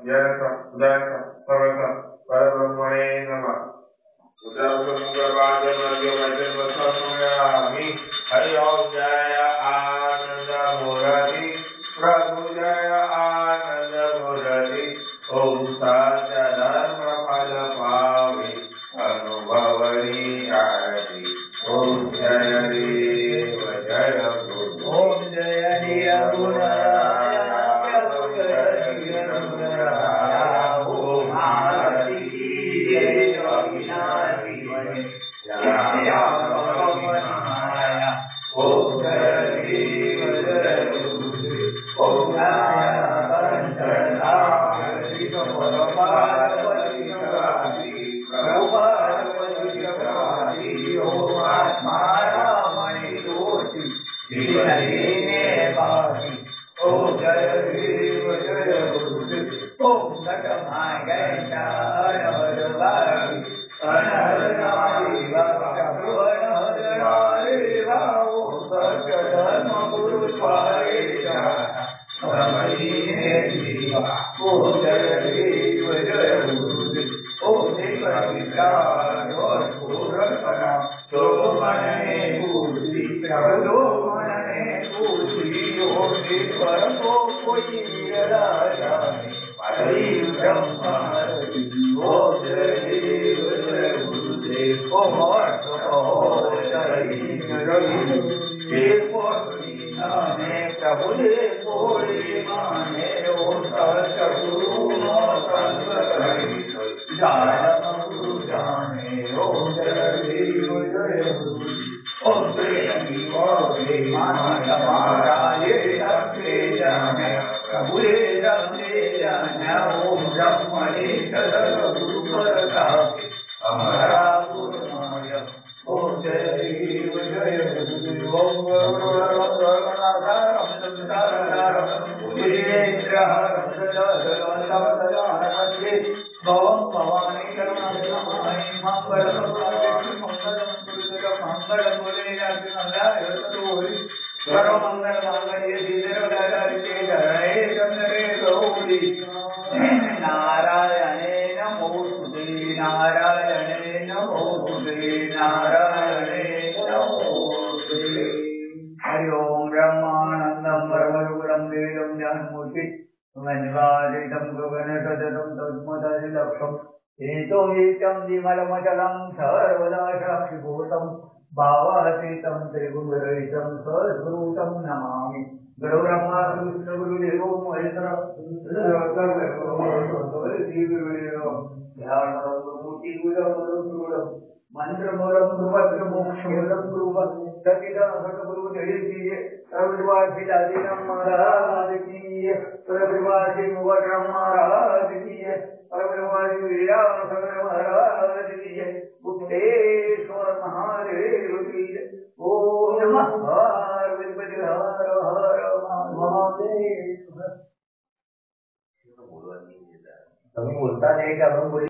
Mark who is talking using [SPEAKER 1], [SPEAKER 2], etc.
[SPEAKER 1] जनक उदयक परक परब्रह्मणे नमः उदयसमुद्रवाद्यमध्यमध्यमसमयामि हरि ओम जय आनंद मुरारी प्रभु जय आनंद मुरारी ओम सत्य धर्म फल पावे अनुभवरी आरती ओम जय देव जय गुरु
[SPEAKER 2] ओम जय जय गुणराय जय गुणराय ओम आरती जय अविनाशी जय भगवान माया ओम जय देव जय गुरु ओम जय पंचधारी परमात्मनि प्रभुपादपति ओम आत्मारामणि ज्योति दीने बासी ओम जय देव जय गुरुदेव ओम घटमाय गणेशाय हरवारी अनहरनादेवा प्रभुवनहरनादेवा ओम सत्य धर्म गुरु स्वाहेशा समयीने देवा ओम जय देव जय गुरुदेव ओम देव विचार और पूर्णपना तो मनने पूजी प्रभु मनने पूजी ओम देवर को कोई राजा हरि ब्रह्मा ओम जय देव जय गुरुदेव ओम अर्थ कहो शरीर रही ने प्रभु दे बोले माने ओम सत्य गुरु नो गुरु जाने ओम जय देव जय गुरु ओम प्रेमी बोले माता महाराजे सबके जाने प्रभु रे सबके जाने ओम ब्रह्मणे सदर गुरु प्रताप हमारा गुरुमाय ओम जय देव जय गुरुदेव ओम गरुड़ाधारम भवं भवानी करुणामयी मंगलम मंगलम बोले सर्वमंगल मांगल्ये शिवे शरणे चंद्रे गौरी नारायणे नमोस्तुते नारायणे नमोस्तुते नारायणे नमोस्तुते हरि ओम ब्रह्मानंदं परमगुरुं वेदं ज्ञानमूर्ति वन्वादितं गगनसदनं तस्मदलक्षम् एतो वीतं विमलमचलं सर्वदा साक्षिभूतं भावातीतं त्रिगुणरहितं सद्गुरुं नमामि गुरुब्रह्मा गुरुदेवो महेश्वरः मंत्रमूलम गुरुवत्र मोक्षमूलम गुरुवत् सतिदं सतगुरु जयतीये प्रविवासी दादीनं महाराज की प्रविवासी मुवत्र महाराज की प्रविवासी वीरान सगर महाराज की गुप्तेश्वर महादेव की ओम नमः पार्वती हर हर महादेव तुम्ही बोलता नहीं क्या